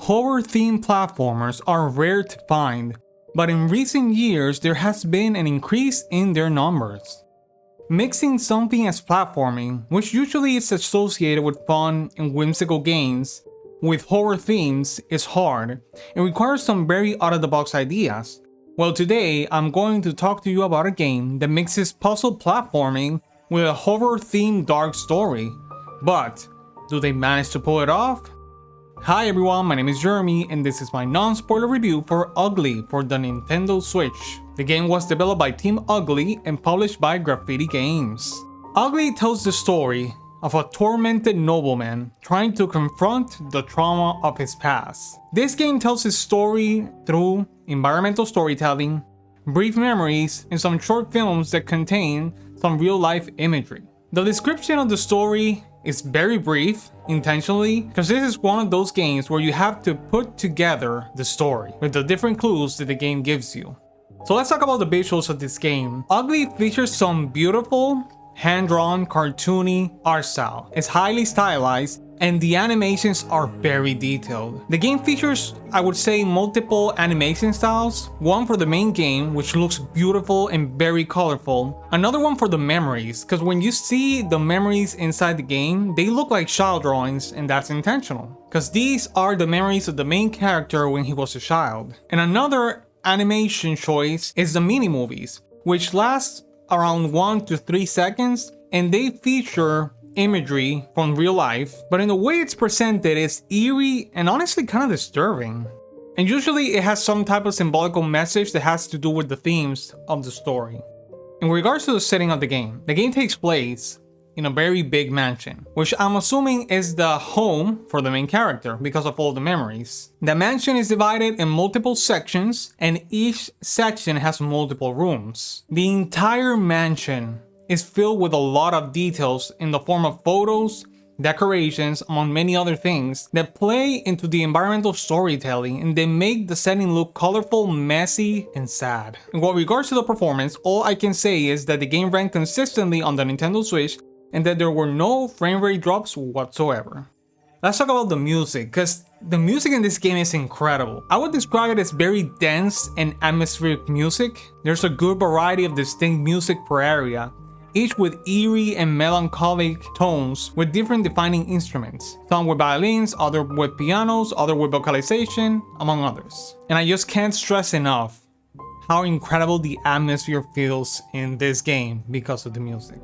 Horror-themed platformers are rare to find, but in recent years there has been an increase in their numbers. Mixing something as platforming, which usually is associated with fun and whimsical games, with horror themes is hard and requires some very out-of-the-box ideas. Well, today I'm going to talk to you about a game that mixes puzzle platforming with a horror-themed dark story. But do they manage to pull it off? Hi everyone, my name is Jeremy and this is my non-spoiler review for Ugly for the Nintendo Switch. The game was developed by Team Ugly and published by Graffiti Games. Ugly tells the story of a tormented nobleman trying to confront the trauma of his past. This game tells his story through environmental storytelling, brief memories, and some short films that contain some real-life imagery. The description of the story is very brief, intentionally, because this is one of those games where you have to put together the story with the different clues that the game gives you. So let's talk about the visuals of this game. Ugly features some beautiful, hand-drawn, cartoony art style. It's highly stylized and the animations are very detailed. The game features, I would say, multiple animation styles. One for the main game, which looks beautiful and very colorful. Another one for the memories, because when you see the memories inside the game, they look like child drawings, and that's intentional. Because these are the memories of the main character when he was a child. And another animation choice is the mini-movies, which last around 1 to 3 seconds, and they feature imagery from real life, but in the way it's presented is eerie and honestly kind of disturbing. And usually it has some type of symbolical message that has to do with the themes of the story. In regards to the setting of the game takes place in a very big mansion, which I'm assuming is the home for the main character because of all the memories. The mansion is divided in multiple sections and each section has multiple rooms. The entire mansion is filled with a lot of details in the form of photos, decorations, among many other things that play into the environmental storytelling and they make the setting look colorful, messy, and sad. In what regards to the performance, all I can say is that the game ran consistently on the Nintendo Switch and that there were no frame rate drops whatsoever. Let's talk about the music, because the music in this game is incredible. I would describe it as very dense and atmospheric music. There's a good variety of distinct music per area, each with eerie and melancholic tones with different defining instruments. Some with violins, other with pianos, other with vocalization, among others. And I just can't stress enough how incredible the atmosphere feels in this game because of the music.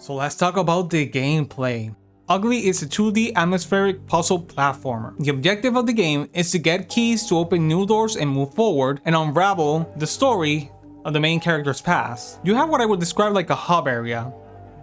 So let's talk about the gameplay. Ugly is a 2D atmospheric puzzle platformer. The objective of the game is to get keys to open new doors and move forward and unravel the story of the main character's past. You have what I would describe like a hub area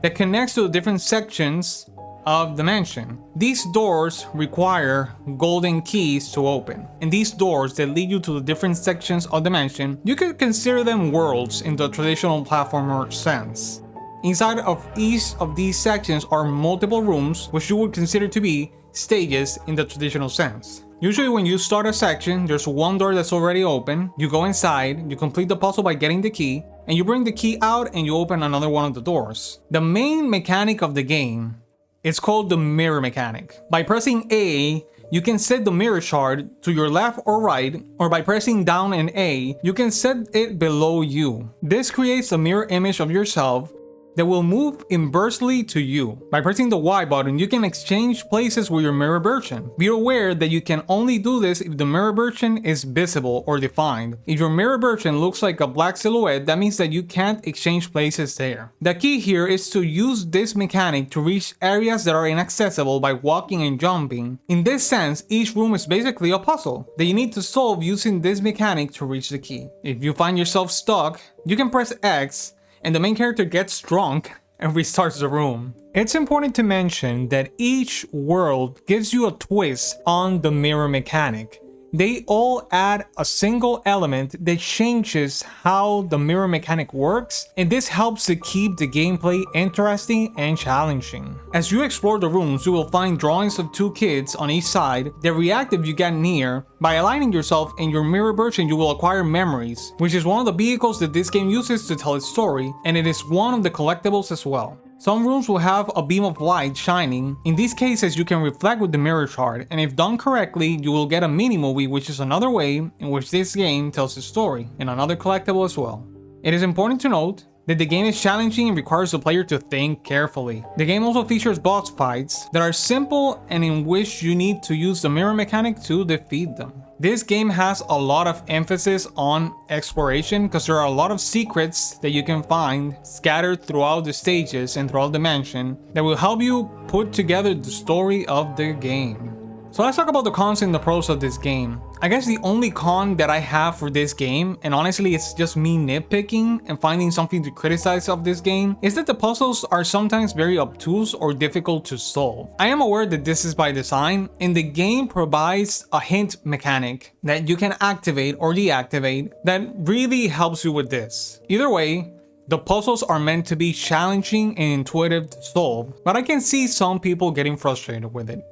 that connects to the different sections of the mansion. These doors require golden keys to open. And these doors that lead you to the different sections of the mansion, you could consider them worlds in the traditional platformer sense. Inside of each of these sections are multiple rooms, which you would consider to be stages in the traditional sense. Usually when you start a section, there's one door that's already open, you go inside, you complete the puzzle by getting the key, and you bring the key out and you open another one of the doors. The main mechanic of the game is called the mirror mechanic. By pressing A, you can set the mirror shard to your left or right, or by pressing down and A, you can set it below you. This creates a mirror image of yourself that will move inversely to you. By pressing the Y button, you can exchange places with your mirror version. Be aware that you can only do this if the mirror version is visible or defined. If your mirror version looks like a black silhouette, that means that you can't exchange places there. The key here is to use this mechanic to reach areas that are inaccessible by walking and jumping. In this sense, each room is basically a puzzle that you need to solve using this mechanic to reach the key. If you find yourself stuck, you can press X and the main character gets drunk and restarts the room. It's important to mention that each world gives you a twist on the mirror mechanic. They all add a single element that changes how the mirror mechanic works, and this helps to keep the gameplay interesting and challenging. As you explore the rooms, you will find drawings of two kids on each side that react if you get near. By aligning yourself in your mirror version, you will acquire memories, which is one of the vehicles that this game uses to tell its story, and it is one of the collectibles as well. Some rooms will have a beam of light shining. In these cases, you can reflect with the mirror chart, and if done correctly, you will get a mini movie, which is another way in which this game tells its story, and another collectible as well. It is important to note that the game is challenging and requires the player to think carefully. The game also features boss fights that are simple and in which you need to use the mirror mechanic to defeat them. This game has a lot of emphasis on exploration because there are a lot of secrets that you can find scattered throughout the stages and throughout the mansion that will help you put together the story of the game. So let's talk about the cons and the pros of this game. I guess the only con that I have for this game, and honestly it's just me nitpicking and finding something to criticize of this game, is that the puzzles are sometimes very obtuse or difficult to solve. I am aware that this is by design, and the game provides a hint mechanic that you can activate or deactivate that really helps you with this. Either way, the puzzles are meant to be challenging and intuitive to solve, but I can see some people getting frustrated with it.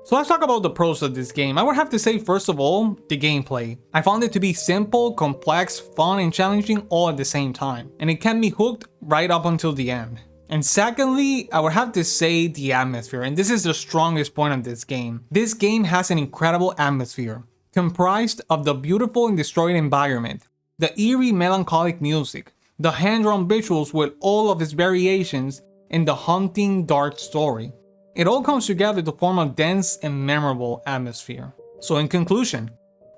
So let's talk about the pros of this game. I would have to say, first of all, the gameplay. I found it to be simple, complex, fun, and challenging all at the same time, and it kept me hooked right up until the end. And secondly, I would have to say the atmosphere, and this is the strongest point of this game. This game has an incredible atmosphere, comprised of the beautiful and destroyed environment, the eerie melancholic music, the hand-drawn visuals with all of its variations, and the haunting dark story. It all comes together to form a dense and memorable atmosphere. So in conclusion,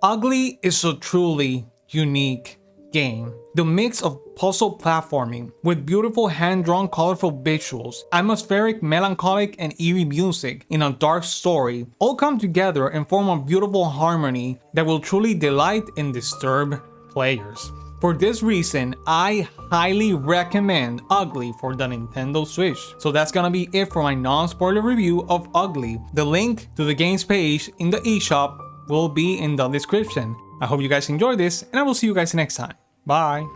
Ugly is a truly unique game. The mix of puzzle platforming with beautiful hand-drawn colorful visuals, atmospheric, melancholic, and eerie music in a dark story all come together and form a beautiful harmony that will truly delight and disturb players. For this reason, I highly recommend Ugly for the Nintendo Switch. So that's gonna be it for my non-spoiler review of Ugly. The link to the game's page in the eShop will be in the description. I hope you guys enjoyed this, and I will see you guys next time. Bye!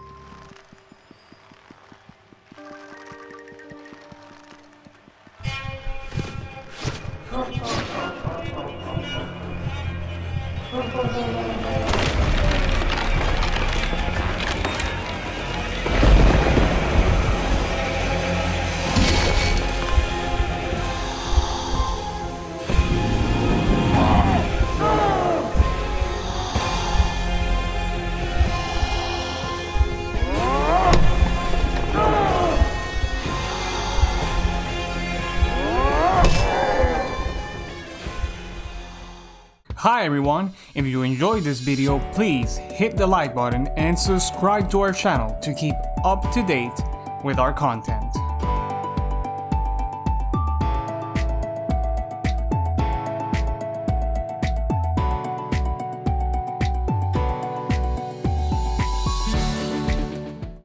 Hi everyone, if you enjoyed this video, please hit the like button and subscribe to our channel to keep up to date with our content.